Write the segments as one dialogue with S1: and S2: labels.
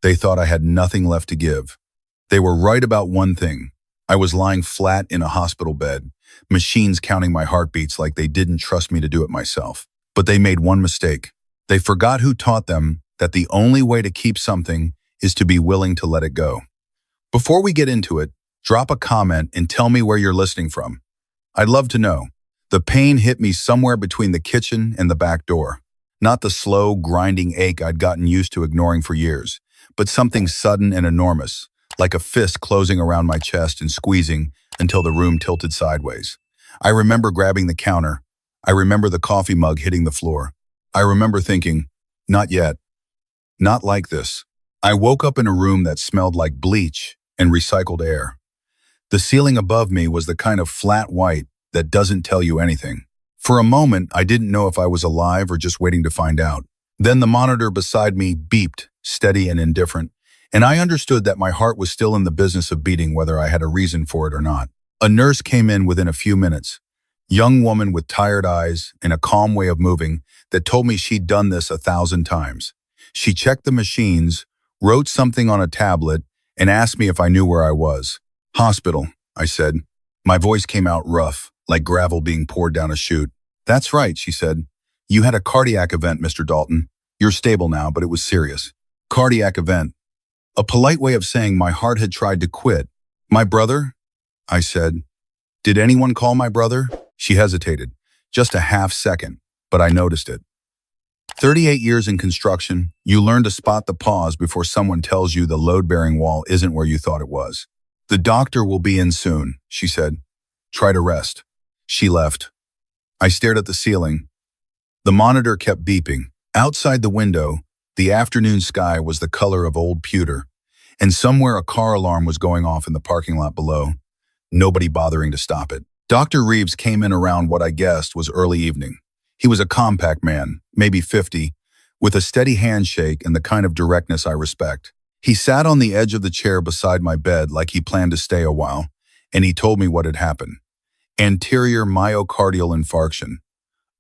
S1: They thought I had nothing left to give. They were right about one thing. I was lying flat in a hospital bed, machines counting my heartbeats like they didn't trust me to do it myself. But they made one mistake. They forgot who taught them that the only way to keep something is to be willing to let it go. Before we get into it, drop a comment and tell me where you're listening from. I'd love to know. The pain hit me somewhere between the kitchen and the back door. Not the slow, grinding ache I'd gotten used to ignoring for years, but something sudden and enormous, like a fist closing around my chest and squeezing until the room tilted sideways. I remember grabbing the counter. I remember the coffee mug hitting the floor. I remember thinking, not yet. Not like this. I woke up in a room that smelled like bleach and recycled air. The ceiling above me was the kind of flat white that doesn't tell you anything. For a moment, I didn't know if I was alive or just waiting to find out. Then the monitor beside me beeped, steady and indifferent, and I understood that my heart was still in the business of beating whether I had a reason for it or not. A nurse came in within a few minutes. Young woman with tired eyes and a calm way of moving that told me she'd done this 1,000 times. She checked the machines, wrote something on a tablet, and asked me if I knew where I was. Hospital, I said. My voice came out rough, like gravel being poured down a chute. That's right, she said. You had a cardiac event, Mr. Dalton. You're stable now, but it was serious. Cardiac event. A polite way of saying my heart had tried to quit. My brother? I said. Did anyone call my brother? She hesitated. Just a half second, but I noticed it. 38 years in construction, you learn to spot the pause before someone tells you the load-bearing wall isn't where you thought it was. The doctor will be in soon, she said. Try to rest. She left. I stared at the ceiling. The monitor kept beeping. Outside the window, the afternoon sky was the color of old pewter, and somewhere a car alarm was going off in the parking lot below, nobody bothering to stop it. Dr. Reeves came in around what I guessed was early evening. He was a compact man, maybe 50, with a steady handshake and the kind of directness I respect. He sat on the edge of the chair beside my bed like he planned to stay a while, and he told me what had happened. Anterior myocardial infarction.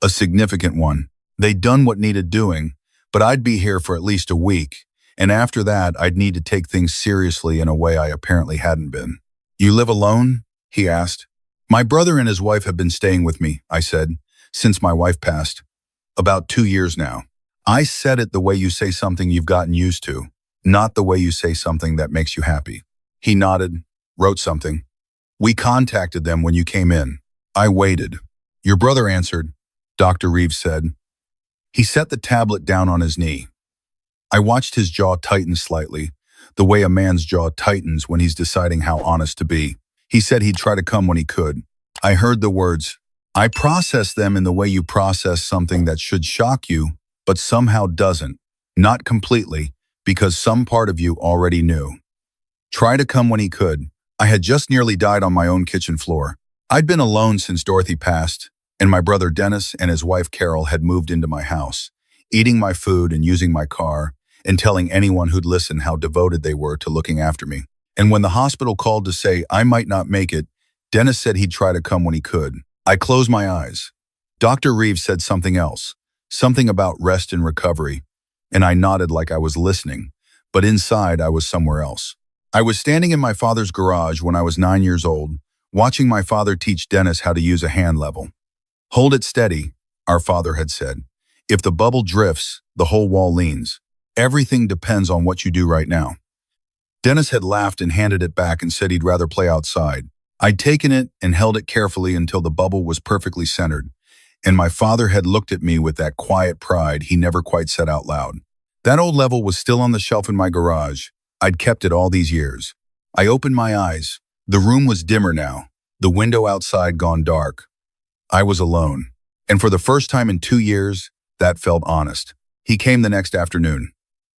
S1: A significant one. They'd done what needed doing, but I'd be here for at least a week, and after that I'd need to take things seriously in a way I apparently hadn't been. You live alone? He asked. My brother and his wife have been staying with me, I said, since my wife passed. About 2 years now. I said it the way you say something you've gotten used to, not the way you say something that makes you happy. He nodded, wrote something. We contacted them when you came in. I waited. Your brother answered, Dr. Reeves said. He set the tablet down on his knee. I watched his jaw tighten slightly, the way a man's jaw tightens when he's deciding how honest to be. He said he'd try to come when he could. I heard the words. I process them in the way you process something that should shock you, but somehow doesn't. Not completely, because some part of you already knew. Try to come when he could. I had just nearly died on my own kitchen floor. I'd been alone since Dorothy passed, and my brother Dennis and his wife Carol had moved into my house, eating my food and using my car, and telling anyone who'd listen how devoted they were to looking after me. And when the hospital called to say I might not make it, Dennis said he'd try to come when he could. I closed my eyes. Dr. Reeves said something else, something about rest and recovery, and I nodded like I was listening, but inside I was somewhere else. I was standing in my father's garage when I was 9 years old, watching my father teach Dennis how to use a hand level. Hold it steady, our father had said. If the bubble drifts, the whole wall leans. Everything depends on what you do right now. Dennis had laughed and handed it back and said he'd rather play outside. I'd taken it and held it carefully until the bubble was perfectly centered, and my father had looked at me with that quiet pride he never quite said out loud. That old level was still on the shelf in my garage. I'd kept it all these years. I opened my eyes. The room was dimmer now, the window outside gone dark. I was alone, and for the first time in 2 years, that felt honest. He came the next afternoon.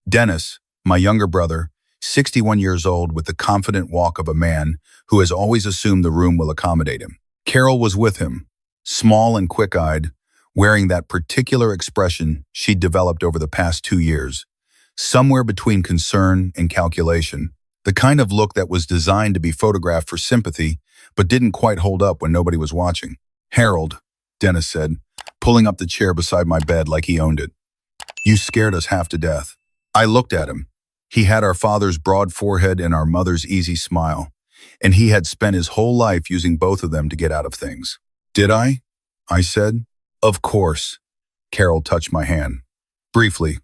S1: Dennis, my younger brother, 61 years old with the confident walk of a man who has always assumed the room will accommodate him. Carol was with him, small and quick-eyed, wearing that particular expression she'd developed over the past 2 years, somewhere between concern and calculation, the kind of look that was designed to be photographed for sympathy but didn't quite hold up when nobody was watching. Harold, Dennis said, pulling up the chair beside my bed like he owned it. You scared us half to death. I looked at him. He had our father's broad forehead and our mother's easy smile, and he had spent his whole life using both of them to get out of things. Did I? I said. Of course. Carol touched my hand. Briefly.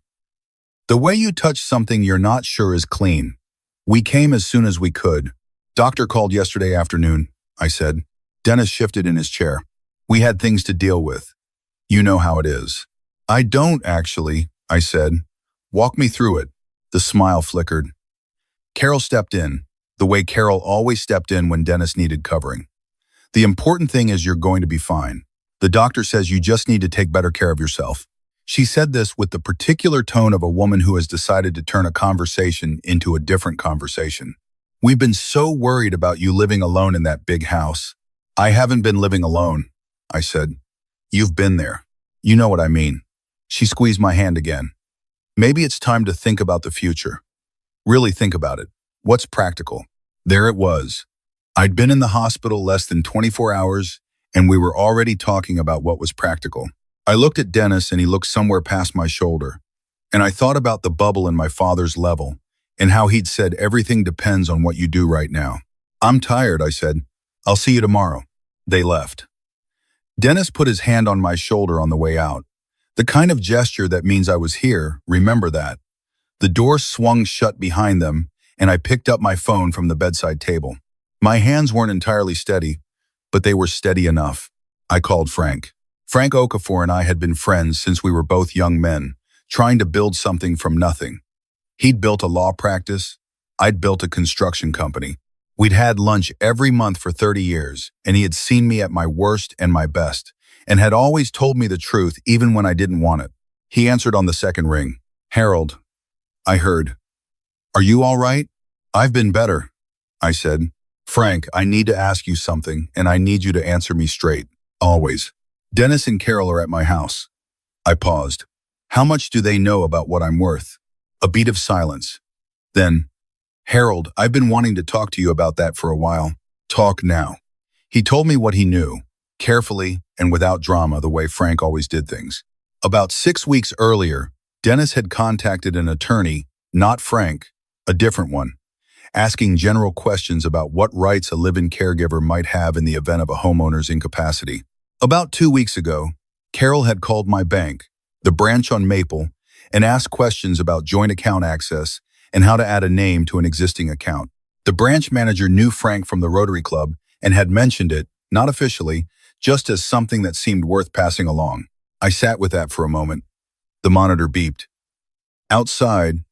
S1: The way you touch something you're not sure is clean. We came as soon as we could. Doctor called yesterday afternoon, I said. Dennis shifted in his chair. We had things to deal with. You know how it is. I don't, actually, I said. Walk me through it. The smile flickered. Carol stepped in, the way Carol always stepped in when Dennis needed covering. The important thing is you're going to be fine. The doctor says you just need to take better care of yourself. She said this with the particular tone of a woman who has decided to turn a conversation into a different conversation. We've been so worried about you living alone in that big house. I haven't been living alone, I said. You've been there. You know what I mean. She squeezed my hand again. Maybe it's time to think about the future. Really think about it. What's practical? There it was. I'd been in the hospital less than 24 hours, and we were already talking about what was practical. I looked at Dennis and he looked somewhere past my shoulder, and I thought about the bubble in my father's level and how he'd said everything depends on what you do right now. I'm tired, I said. I'll see you tomorrow. They left. Dennis put his hand on my shoulder on the way out. The kind of gesture that means I was here, remember that. The door swung shut behind them, and I picked up my phone from the bedside table. My hands weren't entirely steady, but they were steady enough. I called Frank. Frank Okafor and I had been friends since we were both young men, trying to build something from nothing. He'd built a law practice. I'd built a construction company. We'd had lunch every month for 30 years, and he had seen me at my worst and my best, and had always told me the truth even when I didn't want it. He answered on the second ring. Harold, I heard. Are you all right? I've been better, I said. Frank, I need to ask you something, and I need you to answer me straight. Always. Dennis and Carol are at my house. I paused. How much do they know about what I'm worth? A beat of silence. Then, Harold, I've been wanting to talk to you about that for a while. Talk now. He told me what he knew, carefully and without drama, the way Frank always did things. About 6 weeks earlier, Dennis had contacted an attorney, not Frank, a different one, asking general questions about what rights a live-in caregiver might have in the event of a homeowner's incapacity. About 2 weeks ago, Carol had called my bank, the branch on Maple, and asked questions about joint account access and how to add a name to an existing account. The branch manager knew Frank from the Rotary Club and had mentioned it, not officially, just as something that seemed worth passing along. I sat with that for a moment. The monitor beeped. Outside,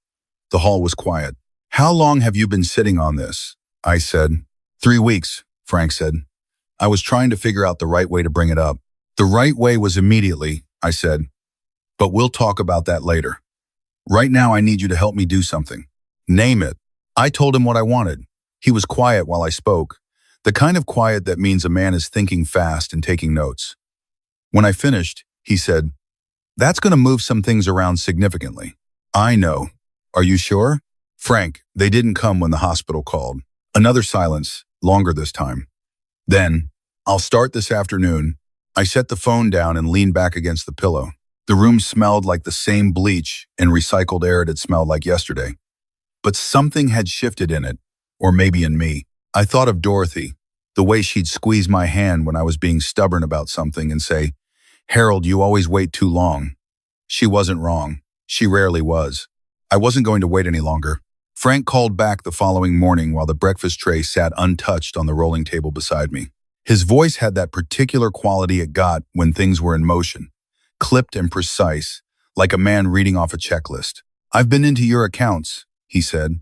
S1: the hall was quiet. How long have you been sitting on this? I said. 3 weeks, Frank said. I was trying to figure out the right way to bring it up. The right way was immediately, I said. But we'll talk about that later. Right now I need you to help me do something. Name it. I told him what I wanted. He was quiet while I spoke. The kind of quiet that means a man is thinking fast and taking notes. When I finished, he said, That's going to move some things around significantly. I know. Are you sure? Frank, they didn't come when the hospital called. Another silence, longer this time. Then, I'll start this afternoon. I set the phone down and leaned back against the pillow. The room smelled like the same bleach and recycled air it had smelled like yesterday. But something had shifted in it, or maybe in me. I thought of Dorothy, the way she'd squeeze my hand when I was being stubborn about something and say, Harold, you always wait too long. She wasn't wrong. She rarely was. I wasn't going to wait any longer. Frank called back the following morning while the breakfast tray sat untouched on the rolling table beside me. His voice had that particular quality it got when things were in motion, clipped and precise, like a man reading off a checklist. I've been into your accounts, he said.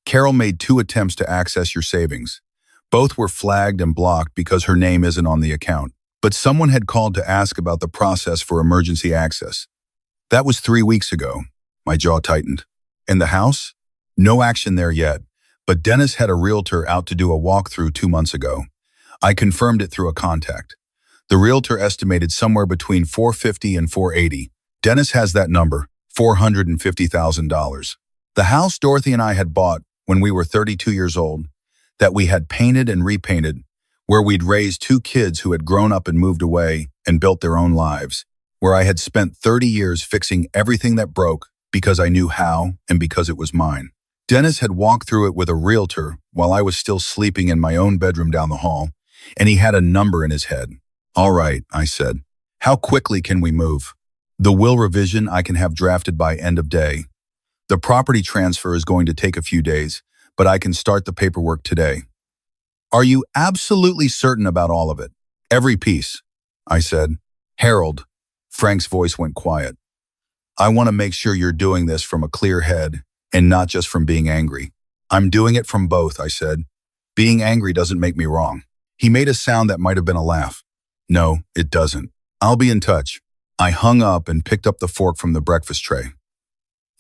S1: Carol made 2 attempts to access your savings. Both were flagged and blocked because her name isn't on the account. But someone had called to ask about the process for emergency access. That was 3 weeks ago. My jaw tightened. In the house? No action there yet, but Dennis had a realtor out to do a walkthrough 2 months ago. I confirmed it through a contact. The realtor estimated somewhere between $450 and $480. Dennis has that number, $450,000. The house Dorothy and I had bought when we were 32 years old, that we had painted and repainted, where we'd raised 2 kids who had grown up and moved away and built their own lives, where I had spent 30 years fixing everything that broke because I knew how and because it was mine. Dennis had walked through it with a realtor while I was still sleeping in my own bedroom down the hall, and he had a number in his head. All right, I said. How quickly can we move? The will revision I can have drafted by end of day. The property transfer is going to take a few days, but I can start the paperwork today. Are you absolutely certain about all of it? Every piece, I said. Harold, Frank's voice went quiet. I want to make sure you're doing this from a clear head and not just from being angry. I'm doing it from both, I said. Being angry doesn't make me wrong. He made a sound that might have been a laugh. No, it doesn't. I'll be in touch. I hung up and picked up the fork from the breakfast tray.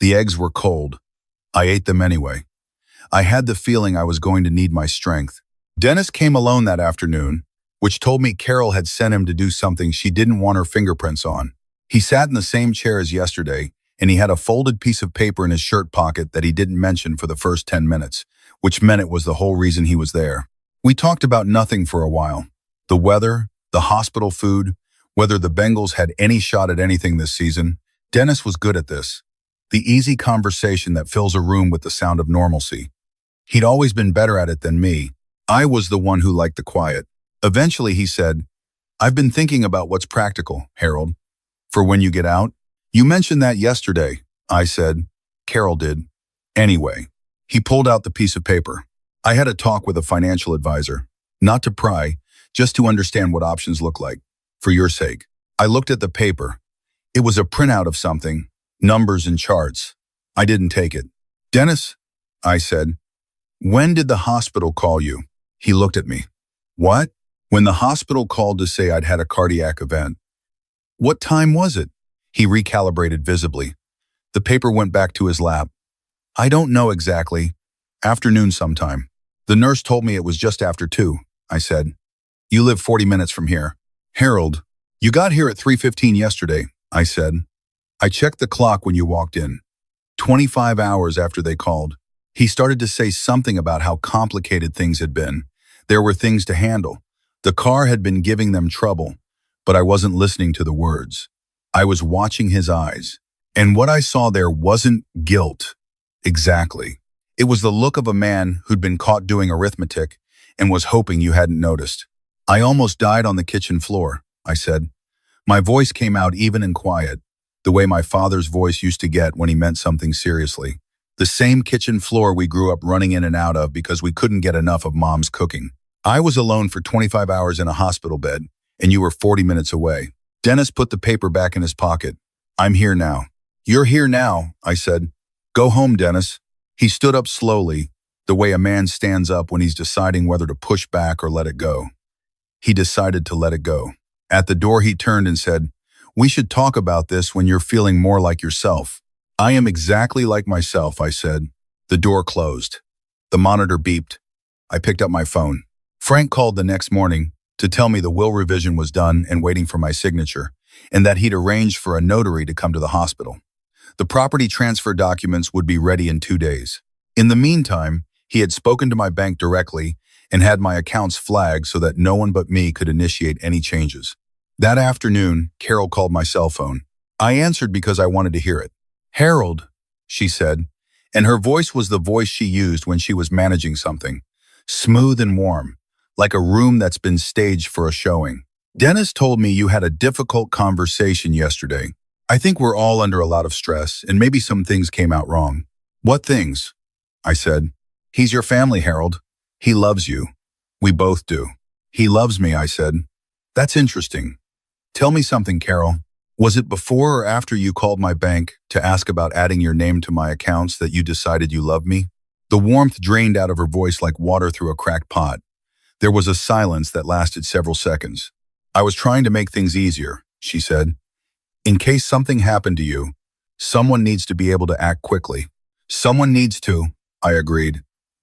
S1: The eggs were cold. I ate them anyway. I had the feeling I was going to need my strength. Dennis came alone that afternoon, which told me Carol had sent him to do something she didn't want her fingerprints on. He sat in the same chair as yesterday, and he had a folded piece of paper in his shirt pocket that he didn't mention for the first 10 minutes, which meant it was the whole reason he was there. We talked about nothing for a while. The weather, the hospital food, whether the Bengals had any shot at anything this season. Dennis was good at this. The easy conversation that fills a room with the sound of normalcy. He'd always been better at it than me. I was the one who liked the quiet. Eventually he said, I've been thinking about what's practical, Harold. For when you get out? You mentioned that yesterday, I said. Carol did. Anyway, he pulled out the piece of paper. I had a talk with a financial advisor. Not to pry, just to understand what options look like. For your sake. I looked at the paper. It was a printout of something, numbers and charts. I didn't take it. Dennis, I said, when did the hospital call you? He looked at me. What? When the hospital called to say I'd had a cardiac event. What time was it? He recalibrated visibly. The paper went back to his lap. I don't know exactly. Afternoon sometime. The nurse told me it was just after 2, I said. You live 40 minutes from here. Harold, you got here at 3:15 yesterday, I said. I checked the clock when you walked in. 25 hours after they called. He started to say something about how complicated things had been. There were things to handle. The car had been giving them trouble, but I wasn't listening to the words. I was watching his eyes, and what I saw there wasn't guilt. Exactly. It was the look of a man who'd been caught doing arithmetic and was hoping you hadn't noticed. I almost died on the kitchen floor, I said. My voice came out even and quiet, the way my father's voice used to get when he meant something seriously. The same kitchen floor we grew up running in and out of because we couldn't get enough of Mom's cooking. I was alone for 25 hours in a hospital bed, and you were 40 minutes away. Dennis put the paper back in his pocket. I'm here now. You're here now, I said. Go home, Dennis. He stood up slowly, the way a man stands up when he's deciding whether to push back or let it go. He decided to let it go. At the door he turned and said, we should talk about this when you're feeling more like yourself. I am exactly like myself, I said. The door closed. The monitor beeped. I picked up my phone. Frank called the next morning to tell me the will revision was done and waiting for my signature, and that he'd arranged for a notary to come to the hospital. The property transfer documents would be ready in 2 days. In the meantime, he had spoken to my bank directly and had my accounts flagged so that no one but me could initiate any changes. That afternoon, Carol called my cell phone. I answered because I wanted to hear it. Harold, she said, and her voice was the voice she used when she was managing something, smooth and warm, like a room that's been staged for a showing. Dennis told me you had a difficult conversation yesterday. I think we're all under a lot of stress, and maybe some things came out wrong. What things? I said. He's your family, Harold. He loves you. We both do. He loves me, I said. That's interesting. Tell me something, Carol. Was it before or after you called my bank to ask about adding your name to my accounts that you decided you loved me? The warmth drained out of her voice like water through a cracked pot. There was a silence that lasted several seconds. I was trying to make things easier, she said. In case something happened to you, someone needs to be able to act quickly. Someone needs to, I agreed.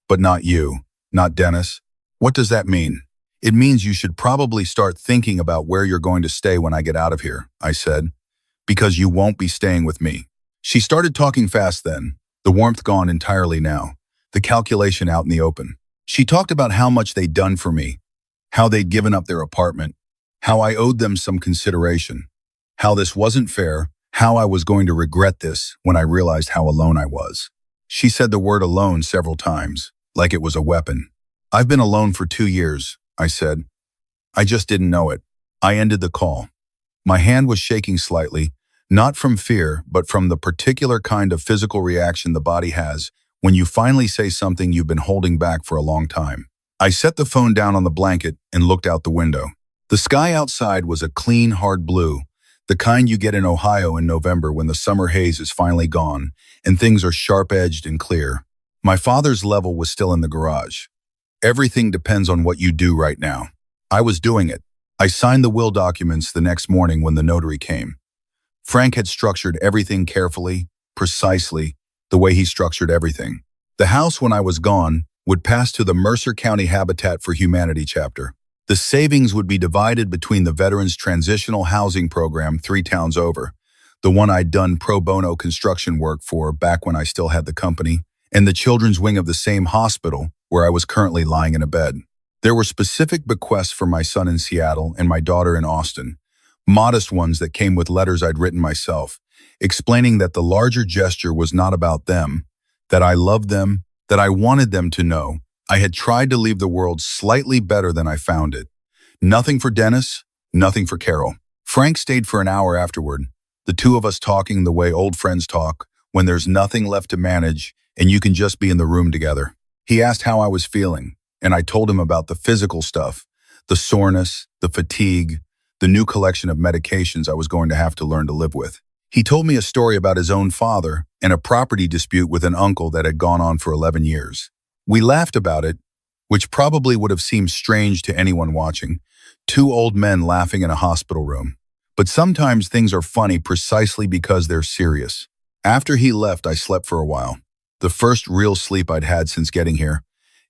S1: But not you, not Dennis. What does that mean? It means you should probably start thinking about where you're going to stay when I get out of here, I said, because you won't be staying with me. She started talking fast then, the warmth gone entirely now, the calculation out in the open. She talked about how much they'd done for me, how they'd given up their apartment, how I owed them some consideration, how this wasn't fair, how I was going to regret this when I realized how alone I was. She said the word alone several times, like it was a weapon. I've been alone for 2 years, I said. I just didn't know it. I ended the call. My hand was shaking slightly, not from fear, but from the particular kind of physical reaction the body has when you finally say something you've been holding back for a long time. I set the phone down on the blanket and looked out the window. The sky outside was a clean, hard blue, the kind you get in Ohio in November when the summer haze is finally gone and things are sharp-edged and clear. My father's level was still in the garage. Everything depends on what you do right now. I was doing it. I signed the will documents the next morning when the notary came. Frank had structured everything carefully, precisely, the way he structured everything. The house, when I was gone, would pass to the Mercer County Habitat for Humanity chapter. The savings would be divided between the Veterans Transitional Housing Program 3 towns over, the one I'd done pro bono construction work for back when I still had the company, and the children's wing of the same hospital where I was currently lying in a bed. There were specific bequests for my son in Seattle and my daughter in Austin, modest ones that came with letters I'd written myself, explaining that the larger gesture was not about them, that I loved them, that I wanted them to know I had tried to leave the world slightly better than I found it. Nothing for Dennis, nothing for Carol. Frank stayed for an hour afterward, the two of us talking the way old friends talk when there's nothing left to manage and you can just be in the room together. He asked how I was feeling, and I told him about the physical stuff, the soreness, the fatigue, the new collection of medications I was going to have to learn to live with. He told me a story about his own father and a property dispute with an uncle that had gone on for 11 years. We laughed about it, which probably would have seemed strange to anyone watching, two old men laughing in a hospital room. But sometimes things are funny precisely because they're serious. After he left, I slept for a while, the first real sleep I'd had since getting here,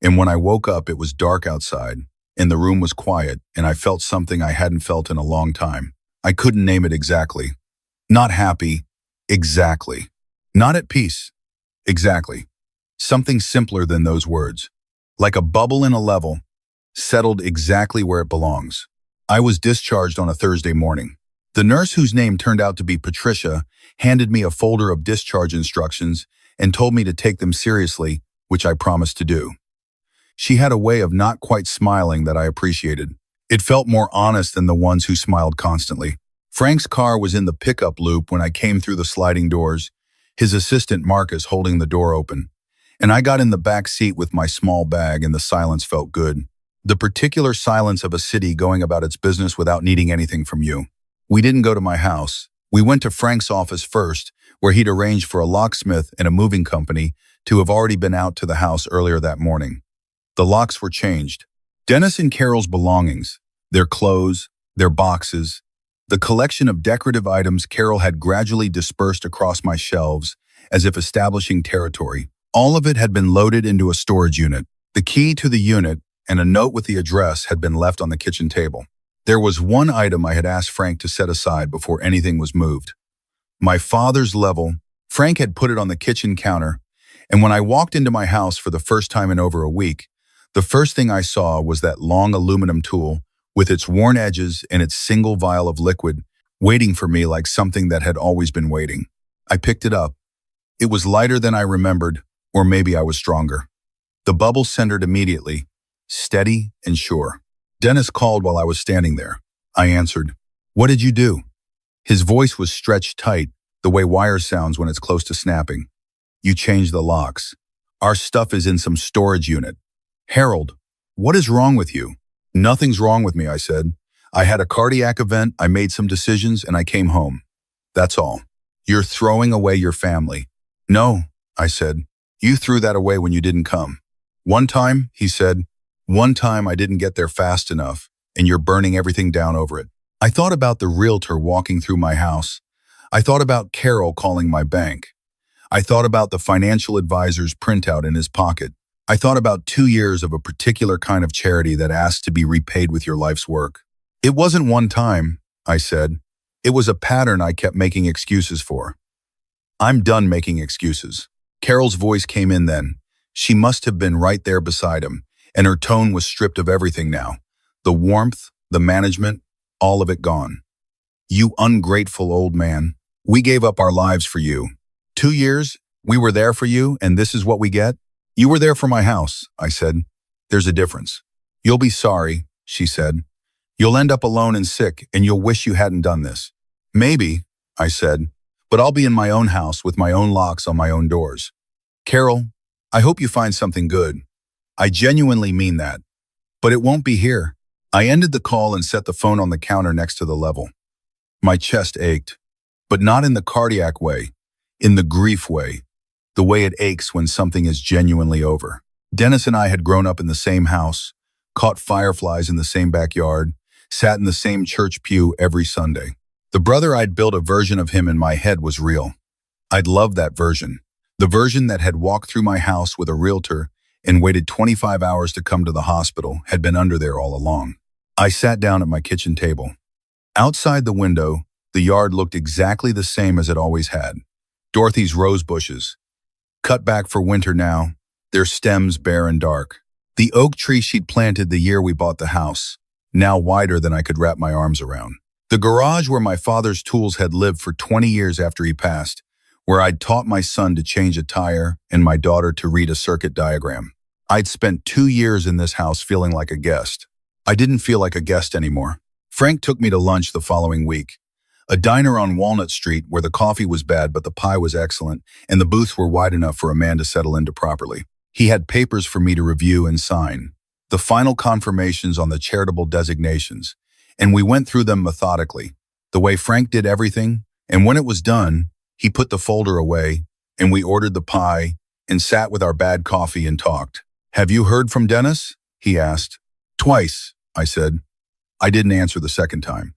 S1: and when I woke up it was dark outside, and the room was quiet, and I felt something I hadn't felt in a long time. I couldn't name it exactly. Not happy, exactly. Not at peace, exactly. Something simpler than those words. Like a bubble in a level, settled exactly where it belongs. I was discharged on a Thursday morning. The nurse, whose name turned out to be Patricia, handed me a folder of discharge instructions and told me to take them seriously, which I promised to do. She had a way of not quite smiling that I appreciated. It felt more honest than the ones who smiled constantly. Frank's car was in the pickup loop when I came through the sliding doors, his assistant Marcus holding the door open. And I got in the back seat with my small bag, and the silence felt good. The particular silence of a city going about its business without needing anything from you. We didn't go to my house. We went to Frank's office first, where he'd arranged for a locksmith and a moving company to have already been out to the house earlier that morning. The locks were changed. Dennis and Carol's belongings, their clothes, their boxes, the collection of decorative items Carol had gradually dispersed across my shelves as if establishing territory. All of it had been loaded into a storage unit. The key to the unit and a note with the address had been left on the kitchen table. There was one item I had asked Frank to set aside before anything was moved. My father's level. Frank had put it on the kitchen counter, and when I walked into my house for the first time in over a week, the first thing I saw was that long aluminum tool with its worn edges and its single vial of liquid waiting for me like something that had always been waiting. I picked it up. It was lighter than I remembered, or maybe I was stronger. The bubble centered immediately, steady and sure. Dennis called while I was standing there. I answered. "What did you do?" His voice was stretched tight, the way wire sounds when it's close to snapping. "You changed the locks. Our stuff is in some storage unit." "Harold, what is wrong with you?" "Nothing's wrong with me," I said. "I had a cardiac event, I made some decisions, and I came home. That's all." "You're throwing away your family." "No," I said. "You threw that away when you didn't come." "One time," he said, "one time I didn't get there fast enough, and you're burning everything down over it." I thought about the realtor walking through my house. I thought about Carol calling my bank. I thought about the financial advisor's printout in his pocket. I thought about 2 years of a particular kind of charity that asks to be repaid with your life's work. "It wasn't one time," I said. "It was a pattern I kept making excuses for." "I'm done making excuses." Carol's voice came in then. She must have been right there beside him, and her tone was stripped of everything now. The warmth, the management, all of it gone. "You ungrateful old man. We gave up our lives for you. 2 years, We were there for you, and this is what we get? You were there for my house, I said. There's a difference. You'll be sorry, she said. You'll end up alone and sick, and you'll wish you hadn't done this. Maybe, I said, but I'll be in my own house with my own locks on my own doors. Carol, I hope you find something good. I genuinely mean that. But it won't be here. I ended the call and set the phone on the counter next to the level. My chest ached, but not in the cardiac way, in the grief way, the way it aches when something is genuinely over. Dennis and I had grown up in the same house, caught fireflies in the same backyard, sat in the same church pew every Sunday. The brother I'd built a version of him in my head was real. I'd loved that version, the version that had walked through my house with a realtor and waited 25 hours to come to the hospital, had been under there all along. I sat down at my kitchen table. Outside the window, the yard looked exactly the same as it always had. Dorothy's rose bushes, cut back for winter now, their stems bare and dark. The oak tree she'd planted the year we bought the house, now wider than I could wrap my arms around. The garage where my father's tools had lived for 20 years after he passed, where I'd taught my son to change a tire and my daughter to read a circuit diagram. I'd spent 2 years in this house feeling like a guest. I didn't feel like a guest anymore. Frank took me to lunch the following week. A diner on Walnut Street where the coffee was bad but the pie was excellent and the booths were wide enough for a man to settle into properly. He had papers for me to review and sign, the final confirmations on the charitable designations, and we went through them methodically, the way Frank did everything, and when it was done, he put the folder away, and we ordered the pie and sat with our bad coffee and talked. Have you heard from Dennis? He asked. Twice, I said. I didn't answer the second time.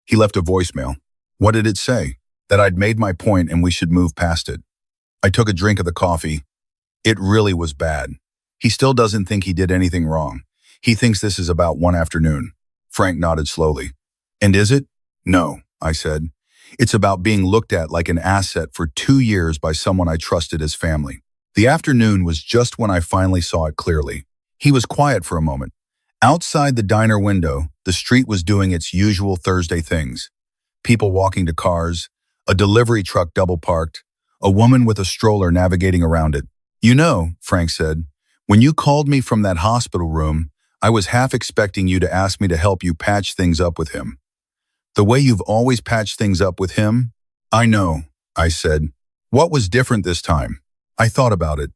S1: He left a voicemail. What did it say? That I'd made my point and we should move past it. I took a drink of the coffee. It really was bad. He still doesn't think he did anything wrong. He thinks this is about one afternoon. Frank nodded slowly. And is it? No, I said. It's about being looked at like an asset for 2 years by someone I trusted as family. The afternoon was just when I finally saw it clearly. He was quiet for a moment. Outside the diner window, the street was doing its usual Thursday things. People walking to cars, a delivery truck double parked, a woman with a stroller navigating around it. You know, Frank said, when you called me from that hospital room, I was half expecting you to ask me to help you patch things up with him. The way you've always patched things up with him? I know, I said. What was different this time? I thought about it.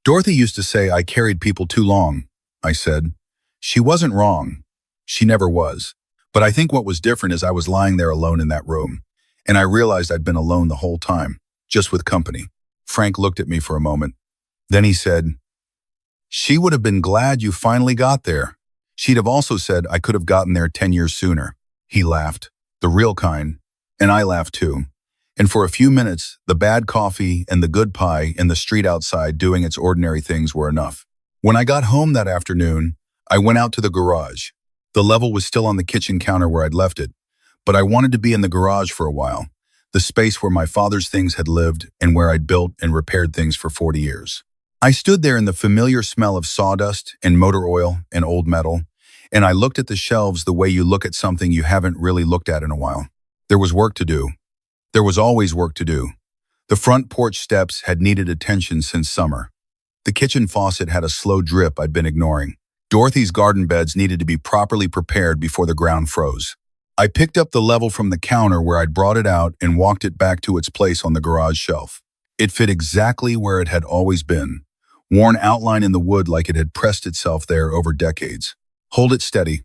S1: Dorothy used to say I carried people too long, I said. She wasn't wrong. She never was. But I think what was different is I was lying there alone in that room, and I realized I'd been alone the whole time, just with company. Frank looked at me for a moment. Then he said, she would have been glad you finally got there. She'd have also said I could have gotten there 10 years sooner. He laughed, the real kind, and I laughed too. And for a few minutes, the bad coffee and the good pie and the street outside doing its ordinary things were enough. When I got home that afternoon, I went out to the garage. The level was still on the kitchen counter where I'd left it, but I wanted to be in the garage for a while, the space where my father's things had lived and where I'd built and repaired things for 40 years. I stood there in the familiar smell of sawdust and motor oil and old metal, and I looked at the shelves the way you look at something you haven't really looked at in a while. There was work to do. There was always work to do. The front porch steps had needed attention since summer. The kitchen faucet had a slow drip I'd been ignoring. Dorothy's garden beds needed to be properly prepared before the ground froze. I picked up the level from the counter where I'd brought it out and walked it back to its place on the garage shelf. It fit exactly where it had always been, worn outline in the wood like it had pressed itself there over decades. Hold it steady.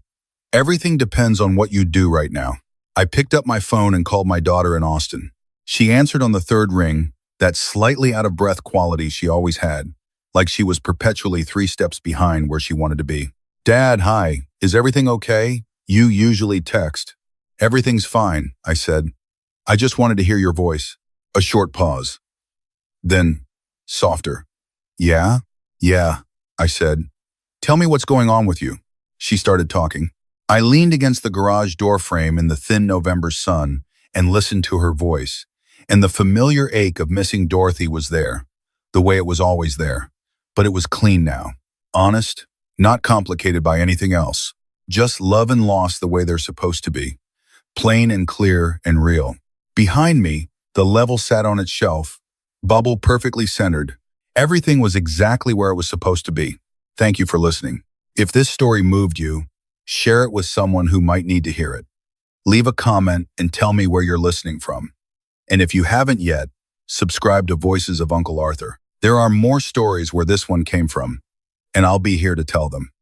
S1: Everything depends on what you do right now. I picked up my phone and called my daughter in Austin. She answered on the third ring, that slightly out-of-breath quality she always had, like she was perpetually 3 steps behind where she wanted to be. Dad, hi, is everything okay? You usually text. Everything's fine, I said. I just wanted to hear your voice. A short pause. Then, softer. Yeah, I said. Tell me what's going on with you. She started talking. I leaned against the garage door frame in the thin November sun and listened to her voice, and the familiar ache of missing Dorothy was there, the way it was always there. But it was clean now. Honest, not complicated by anything else. Just love and loss the way they're supposed to be. Plain and clear and real. Behind me, the level sat on its shelf, Bubble perfectly centered. Everything was exactly where it was supposed to be. Thank you for listening. If this story moved you, share it with someone who might need to hear it. Leave a comment and tell me where you're listening from. And if you haven't yet, subscribe to Voices of Uncle Arthur. There are more stories where this one came from, and I'll be here to tell them.